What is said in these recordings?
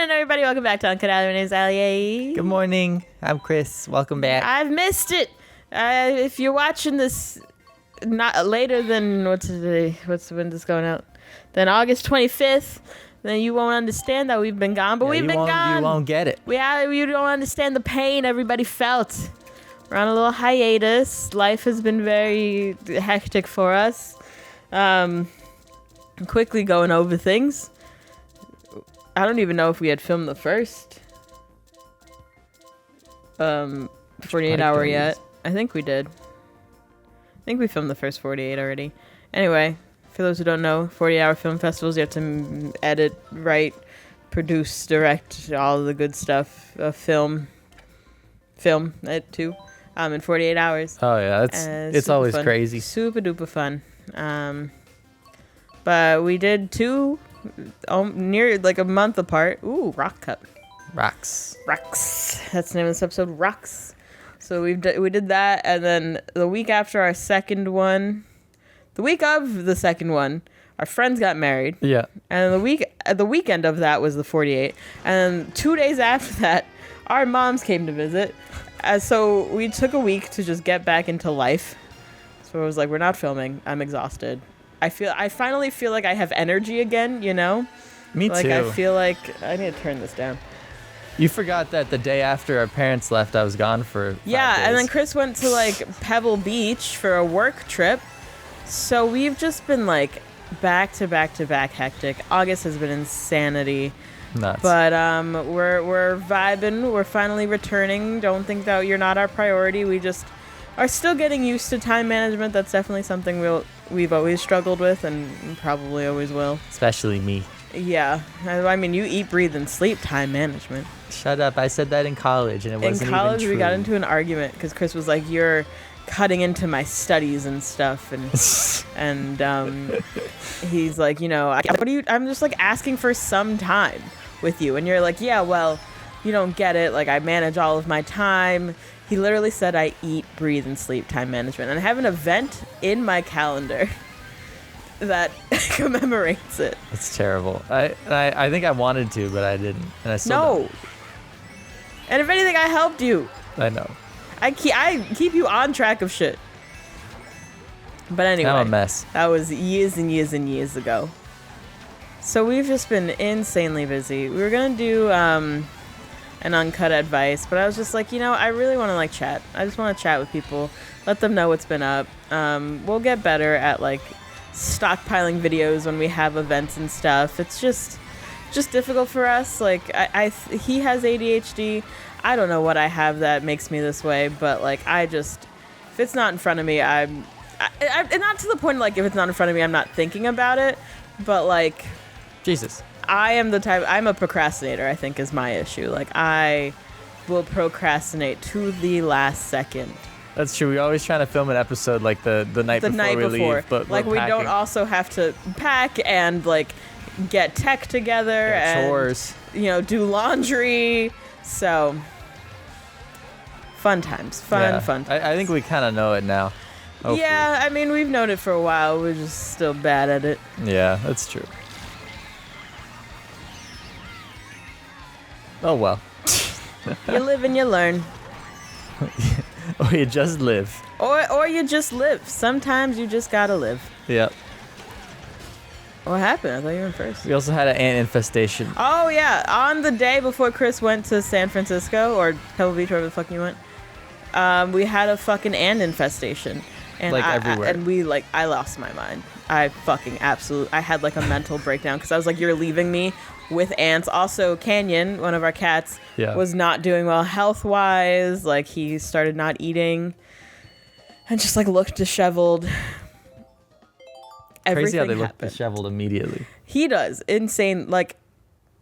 morning, everybody. Welcome back to UncutAlly. My name's Allie. Good morning. I'm Chris. Welcome back. I've missed it. If you're watching this not later than what's today? What's when this going out? Then August 25th. Then you won't understand that we've been gone, but we've been gone. You won't get it. You don't understand the pain everybody felt. We're on a little hiatus. Life has been very hectic for us. Quickly going over things. I don't even know if we had filmed the first 48 hour yet. I think we did. I think we filmed the first 48 already. Anyway, for those who don't know, 40-hour film festivals, you have to edit, write, produce, direct, all of the good stuff. Film it too. In 48 hours. Oh yeah, it's always fun. crazy. Super duper fun. But we did two, near like a month apart. Ooh, Rock Cup. Rocks. That's the name of this episode. Rocks. So we did that, and then the week after our second one, the week of the second one, our friends got married. Yeah. And the weekend of that was the 48, and 2 days after that, our moms came to visit. So we took a week to just get back into life. So I was like, we're not filming. I'm exhausted. I finally feel like I have energy again, you know? Me like, too. I feel like I need to turn this down. You forgot that the day after our parents left, I was gone for 5 days. And then Chris went to like Pebble Beach for a work trip. So we've just been like back to back to back hectic. August has been insanity. Nuts. But we're vibing. We're finally returning. Don't think that you're not our priority. We just are still getting used to time management. That's definitely something we've always struggled with and probably always will. Especially me. Yeah. I mean, you eat, breathe, and sleep time management. Shut up. I said that in college, and it wasn't even true. In college, we got into an argument because Chris was like, you're cutting into my studies and stuff. And he's like, I'm just like asking for some time with you. And you're like, yeah, well, you don't get it. Like, I manage all of my time. He literally said I eat, breathe, and sleep time management. And I have an event in my calendar that commemorates it. It's terrible. I think I wanted to, but I didn't. And I still don't. And if anything, I helped you. I know. I keep you on track of shit. But anyway. I'm a mess. That was years and years and years ago. So we've just been insanely busy. We were going to do an uncut advice, but I was just like, I really want to like chat. I just want to chat with people. Let them know what's been up. We'll get better at like stockpiling videos when we have events and stuff. It's just difficult for us. Like he has ADHD. I don't know what I have that makes me this way, but like if it's not in front of me, I'm not to the point like if it's not in front of me, I'm not thinking about it, but like Jesus. I'm a procrastinator, I think is my issue. Like I will procrastinate to the last second. That's true. We're always trying to film an episode like the night before we leave, but like we don't also have to pack and like get tech together and chores, do laundry. So fun times, fun times. I think we kind of know it now. Hopefully. Yeah, I mean we've known it for a while. We're just still bad at it. Yeah, that's true. Oh well. You live and you learn. Or you just live. Or you just live. Sometimes you just gotta live. Yep. What happened? I thought you were first. We also had an ant infestation. Oh yeah, on the day before Chris went to San Francisco or Pebble Beach, wherever the fuck you went, we had a fucking ant infestation. And like everywhere. I lost my mind. I had like a mental breakdown because I was like, you're leaving me with ants. Also, Canyon, one of our cats, was not doing well health-wise. Like, he started not eating and just, like, looked disheveled. Crazy how they look disheveled immediately. He does. Insane. Like,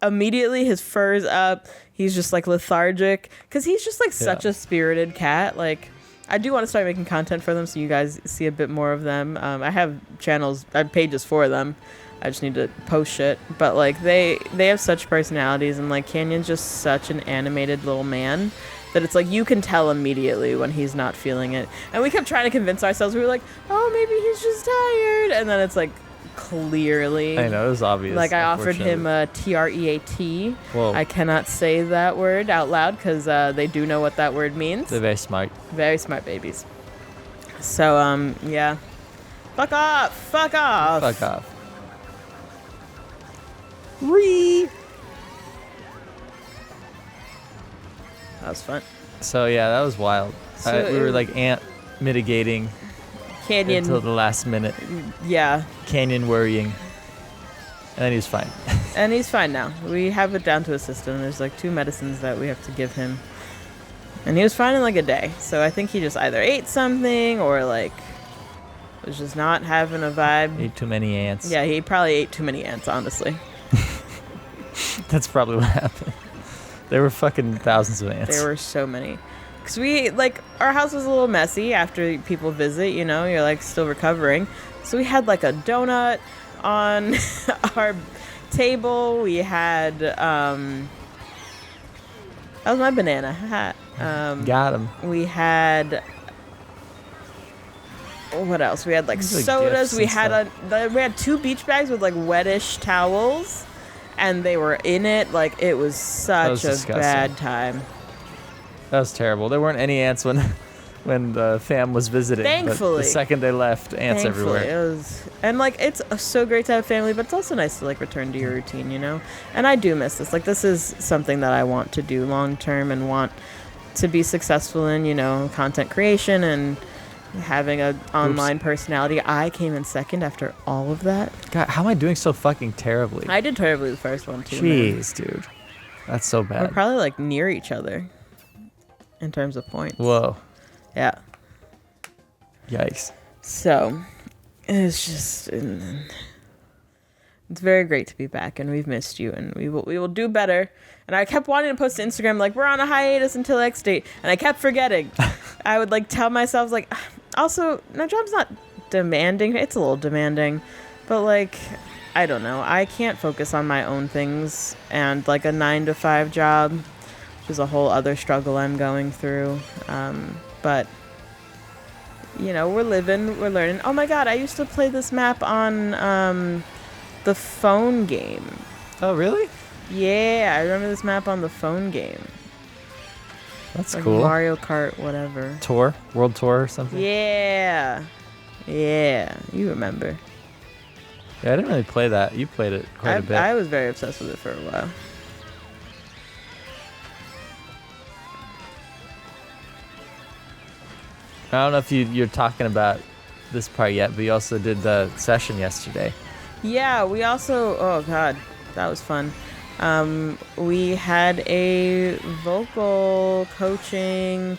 immediately his fur's up. He's just, like, lethargic. Because he's just, like, such a spirited cat. Like, I do want to start making content for them so you guys see a bit more of them. I have pages for them. I just need to post shit. But, like, they have such personalities, and, like, Canyon's just such an animated little man that it's, like, you can tell immediately when he's not feeling it. And we kept trying to convince ourselves. We were like, oh, maybe he's just tired. And then it's, like, clearly. I know, it was obvious. Like, I offered him a TREAT. Whoa. I cannot say that word out loud because they do know what that word means. They're very smart. Very smart babies. So, yeah. Fuck off! Fuck off! Fuck off. That was fun. So, yeah, that was wild. So we were, like, ant mitigating Canyon. until the last minute. Yeah. Canyon worrying. And then he was fine. And he's fine now. We have it down to a system. There's, like, 2 medicines that we have to give him. And he was fine in, like, a day. So I think he just either ate something or, like, was just not having a vibe. Ate too many ants. Yeah, he probably ate too many ants, honestly. That's probably what happened. There were fucking thousands of ants. There were so many. Because we, like, our house was a little messy after people visit, you know? You're, like, still recovering. So we had, like, a donut on our table. We had, that was my banana hat. Got him. We had... What else? We had, like, sodas. We had we had 2 beach bags with, like, wettish towels. And they were in it. Like, it was such a bad time. That was terrible. There weren't any ants when the fam was visiting. Thankfully. But the second they left, ants everywhere. It was, and, like, it's so great to have family, but it's also nice to, like, return to your routine, you know? And I do miss this. Like, this is something that I want to do long term and want to be successful in, you know, content creation and having an online personality. I came in second after all of that. God, how am I doing so fucking terribly? I did terribly the first one, too. Jeez, dude. That's so bad. We're probably, like, near each other in terms of points. Whoa. Yeah. Yikes. So, it's just... It's very great to be back, and we've missed you, and we will do better. And I kept wanting to post to Instagram, like, we're on a hiatus until X date, and I kept forgetting. I would, like, tell myself, like... Also, my job's not demanding. It's a little demanding. But, like, I don't know. I can't focus on my own things and, like, a 9-to-5 job, which is a whole other struggle I'm going through. But, you know, we're living, we're learning. Oh, my God, I used to play this map on the phone game. Oh, really? Yeah, I remember this map on the phone game. That's like cool. Mario Kart, whatever. Tour? World Tour or something? Yeah. Yeah, you remember. Yeah, I didn't really play that. You played it quite a bit. I was very obsessed with it for a while. I don't know if you're talking about this part yet, but you also did the session yesterday. Yeah, we also... Oh, God. That was fun. We had a vocal coaching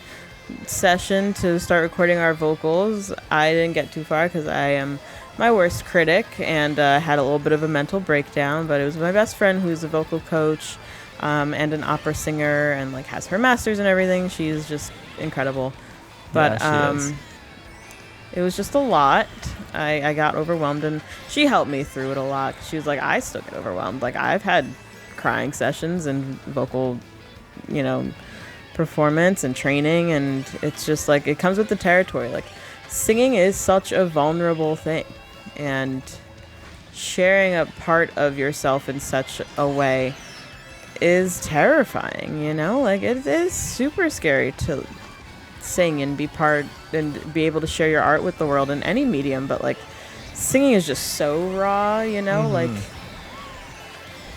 session to start recording our vocals. I didn't get too far because I am my worst critic and had a little bit of a mental breakdown, but it was my best friend who's a vocal coach and an opera singer and, like, has her master's and everything. She's just incredible. But it was just a lot. I got overwhelmed, and she helped me through it a lot. She was like, I still get overwhelmed. Like, I've had crying sessions and vocal, you know, performance and training, and it's just like, it comes with the territory. Like, singing is such a vulnerable thing, and sharing a part of yourself in such a way is terrifying, you know? Like, it is super scary to sing and be part and be able to share your art with the world in any medium, but, like, singing is just so raw, you know? Like,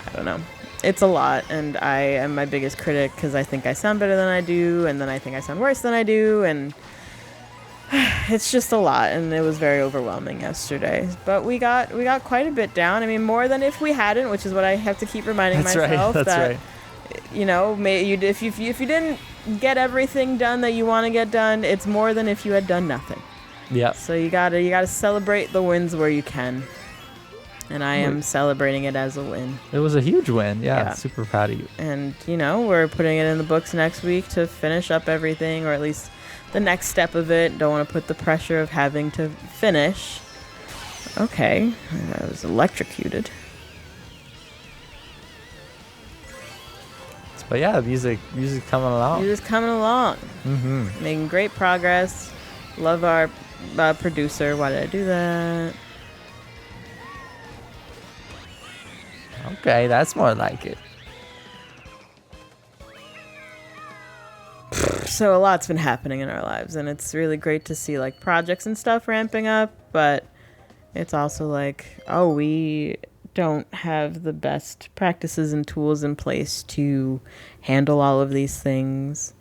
I don't know. It's a lot, and I am my biggest critic because I think I sound better than I do, and then I think I sound worse than I do, and it's just a lot, and it was very overwhelming yesterday. But we got quite a bit down. I mean, more than if we hadn't, which is what I have to keep reminding myself. That's right. You know, if you didn't get everything done that you want to get done, it's more than if you had done nothing. Yeah. So you gotta celebrate the wins where you can. And I am celebrating it as a win. It was a huge win. Yeah, super proud of you. And, you know, we're putting it in the books next week to finish up everything, or at least the next step of it. Don't want to put the pressure of having to finish. Okay, I was electrocuted. But yeah, music coming along. Music's coming along. Mm-hmm. Making great progress. Love our producer. Why did I do that? Okay, that's more like it. So a lot's been happening in our lives, and it's really great to see like projects and stuff ramping up, but it's also like, oh, we don't have the best practices and tools in place to handle all of these things.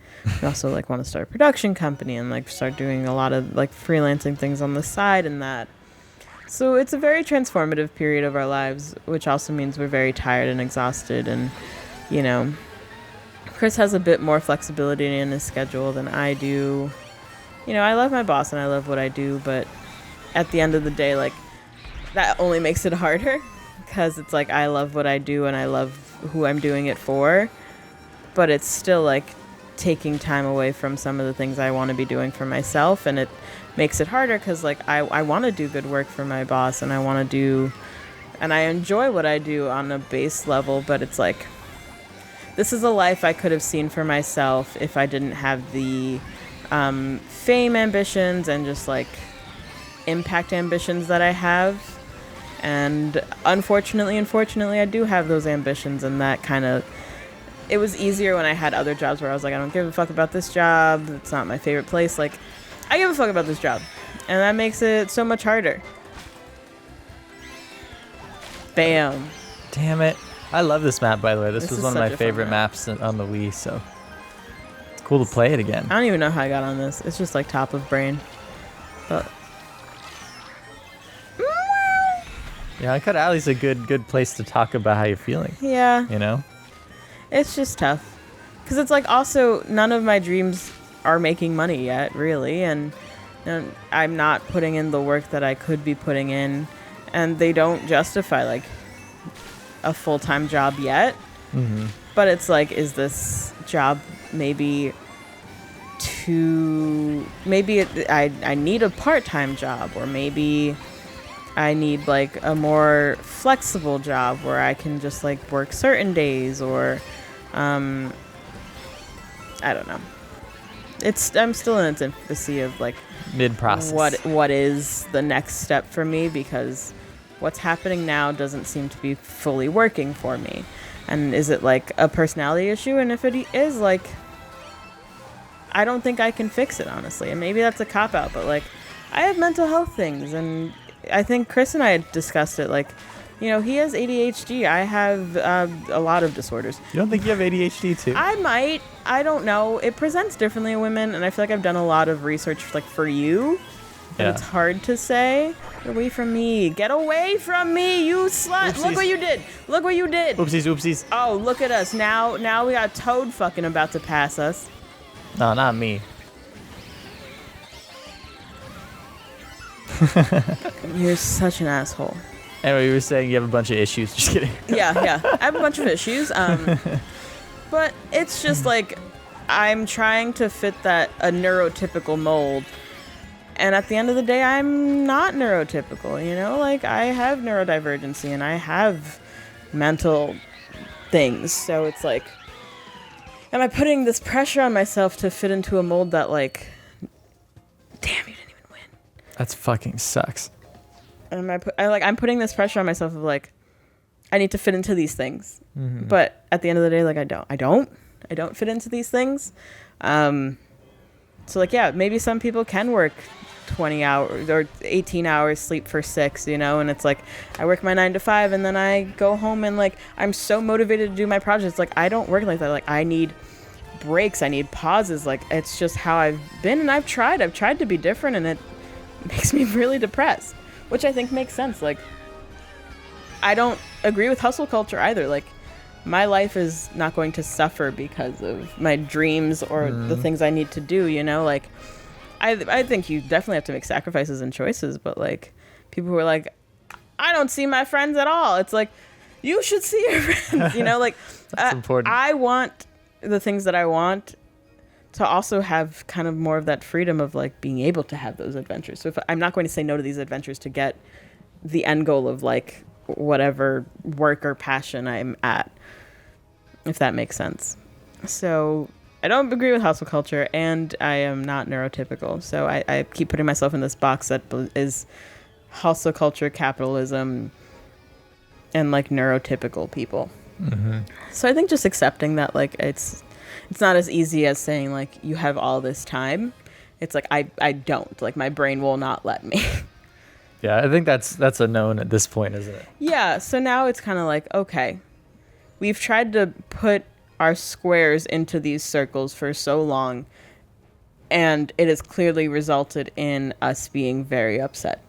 We also like want to start a production company and like start doing a lot of like freelancing things on the side and that. So it's a very transformative period of our lives, which also means we're very tired and exhausted. And, you know, Chris has a bit more flexibility in his schedule than I do. You know, I love my boss and I love what I do, but at the end of the day, like, that only makes it harder because it's like I love what I do and I love who I'm doing it for, but it's still like taking time away from some of the things I want to be doing for myself, and it makes it harder because like I want to do good work for my boss and I enjoy what I do on a base level, but it's like this is a life I could have seen for myself if I didn't have the fame ambitions and just like impact ambitions that I have. And unfortunately, I do have those ambitions, and that kind of, it was easier when I had other jobs where I was like, I don't give a fuck about this job. It's not my favorite place. Like, I give a fuck about this job. And that makes it so much harder. Bam. Damn it. I love this map, by the way. This was one of my favorite maps on the Wii, so it's cool to play it again. I don't even know how I got on this. It's just like top of brain. But yeah, UncutAlly's a good place to talk about how you're feeling. Yeah. You know? It's just tough. Because it's like also none of my dreams are making money yet, really. And I'm not putting in the work that I could be putting in. And they don't justify like a full-time job yet. Mm-hmm. But it's like, is this job maybe I need a part-time job, or maybe I need like a more flexible job where I can just like work certain days, or I don't know. I'm still in its infancy of like mid-process. What is the next step for me, because what's happening now doesn't seem to be fully working for me. And is it like a personality issue? And if it is, like, I don't think I can fix it, honestly. And maybe that's a cop-out, but like I have mental health things, and I think Chris and I had discussed it. Like, you know, he has ADHD. I have a lot of disorders. You don't think you have ADHD too? I might. I don't know. It presents differently in women, and I feel like I've done a lot of research, like, for you. And it's hard to say. Get away from me. Get away from me, you slut. Oopsies. Look what you did. Look what you did. Oopsies. Oh, look at us. Now we got Toad fucking about to pass us. No, not me. You're such an asshole. Anyway, you were saying you have a bunch of issues. Just kidding. Yeah. I have a bunch of issues. But it's just like I'm trying to fit a neurotypical mold. And at the end of the day, I'm not neurotypical, you know? Like, I have neurodivergency and I have mental things. So it's like, am I putting this pressure on myself to fit into a mold that, like, damn, you didn't even win. That fucking sucks. And I'm putting this pressure on myself of, like, I need to fit into these things. Mm-hmm. But at the end of the day, like, I don't fit into these things. So, like, yeah, maybe some people can work 20 hours or 18 hours, sleep for 6, you know, and it's like I work my 9 to 5 and then I go home and like I'm so motivated to do my projects. Like, I don't work like that. Like, I need breaks, I need pauses. Like, it's just how I've been, and I've tried to be different, and it makes me really depressed, which I think makes sense. Like, I don't agree with hustle culture either. Like, my life is not going to suffer because of my dreams or the things I need to do, you know? Like, I think you definitely have to make sacrifices and choices, but, like, people who are like, I don't see my friends at all. It's like, you should see your friends, you know? Like, that's important. I want the things that I want to also have kind of more of that freedom of, like, being able to have those adventures. So if I'm not going to say no to these adventures to get the end goal of, like, whatever work or passion I'm at, if that makes sense. So I don't agree with hustle culture, and I am not neurotypical. So I keep putting myself in this box that is hustle culture, capitalism, and like neurotypical people. So I think just accepting that like it's not as easy as saying like you have all this time. It's like I don't, like my brain will not let me. Yeah, I think that's a known at this point, isn't it? Yeah, so now it's kind of like, okay, we've tried to put our squares into these circles for so long, and it has clearly resulted in us being very upset.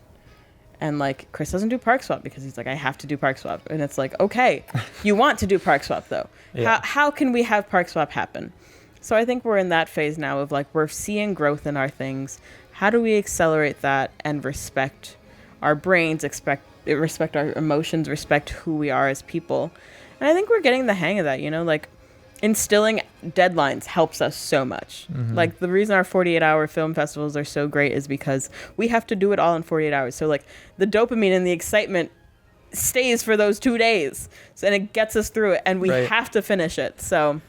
And like Chris doesn't do Park Swap because he's like, I have to do Park Swap. And it's like, okay, you want to do Park Swap though. Yeah. How can we have Park Swap happen? So I think we're in that phase now of like, we're seeing growth in our things. How do we accelerate that and respect our brains, respect our emotions, respect who we are as people? And I think we're getting the hang of that, you know, like instilling deadlines helps us so much. Like the reason our 48-hour film festivals are so great is because we have to do it all in 48 hours. So like the dopamine and the excitement stays for those 2 days. So, and it gets us through it, and we have to finish it. So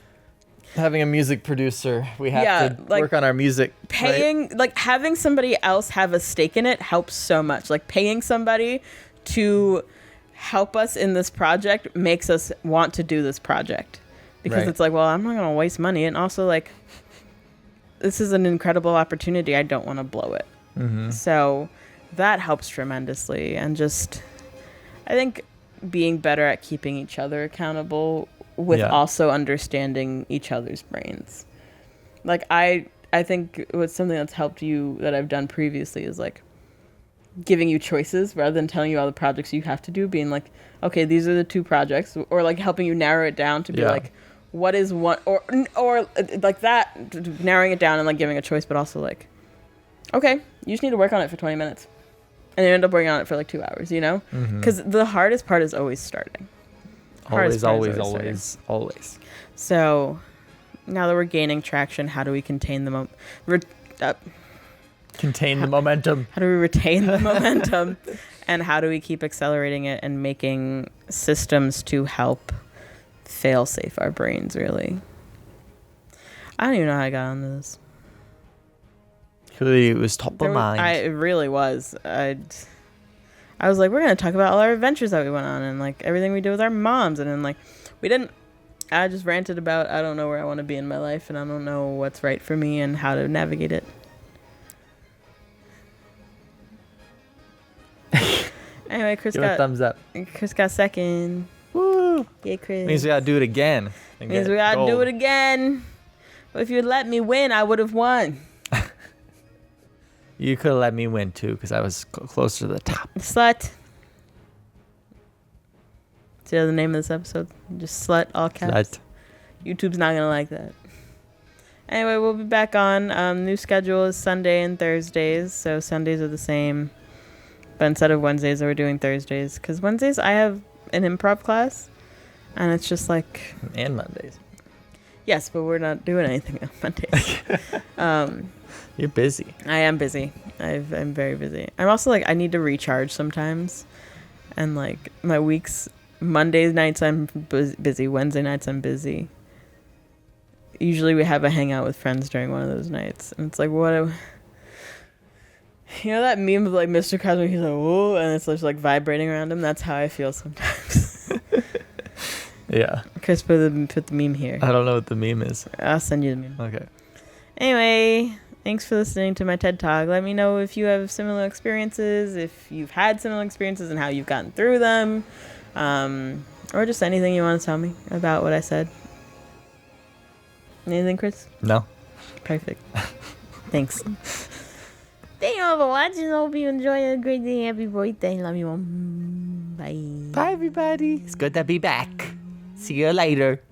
having a music producer, we have to like, work on our music. Paying, like having somebody else have a stake in it helps so much. Like paying somebody to help us in this project makes us want to do this project. Because it's like, well, I'm not going to waste money. And also, like, this is an incredible opportunity. I don't want to blow it. So that helps tremendously. And just, I think being better at keeping each other accountable with also understanding each other's brains. Like, I think what's something that's helped you that I've done previously is, like, giving you choices rather than telling you all the projects you have to do. Being like, okay, these are the 2 projects. Or, like, helping you narrow it down to be like, what is one, or like that, narrowing it down and like giving a choice, but also like, okay, you just need to work on it for 20 minutes, and you end up working on it for like 2 hours, you know, because the hardest part is always starting. Always. So now that we're gaining traction, how do we contain the contain the momentum? How do we retain the momentum, and how do we keep accelerating it and making systems to help fail safe our brains? Really, I don't even know how I got onto this. It was top of mind. It really was. I was like, we're gonna talk about all our adventures that we went on and like everything we did with our moms, and then like we didn't. I just ranted about I don't know where I want to be in my life, and I don't know what's right for me and how to navigate it. Anyway, Chris got a thumbs up. Chris got second. Woo! Yay, Chris. Means we gotta do it again. Means we gotta do it again. But if you'd let me win, I would have won. You could have let me win too, because I was closer to the top. Slut. See the name of this episode? Just slut, all caps. Slut. YouTube's not gonna like that. Anyway, we'll be back on. New schedule is Sunday and Thursdays, so Sundays are the same. But instead of Wednesdays, we're doing Thursdays. Because Wednesdays, I have an improv class. And it's just like... And Mondays. Yes, but we're not doing anything on Mondays. You're busy. I am busy. I'm very busy. I'm also like, I need to recharge sometimes. And like, my weeks... Monday nights, I'm busy. Wednesday nights, I'm busy. Usually we have a hangout with friends during one of those nights. And it's like, what... You know that meme of like mr.krabs when he's like, whoa, and it's just like vibrating around him? That's how I feel sometimes. Yeah. Chris, put the meme here. I don't know what the meme is. I'll send you the meme. Okay. Anyway, thanks for listening to my TED Talk. Let me know if you have similar experiences, if you've had similar experiences and how you've gotten through them, or just anything you want to tell me about what I said. Anything, Chris? No. Perfect. Thanks. Thank you all for watching. Hope you enjoy a great day. Happy birthday. Love you all. Bye. Bye, everybody. It's good to be back. See you later.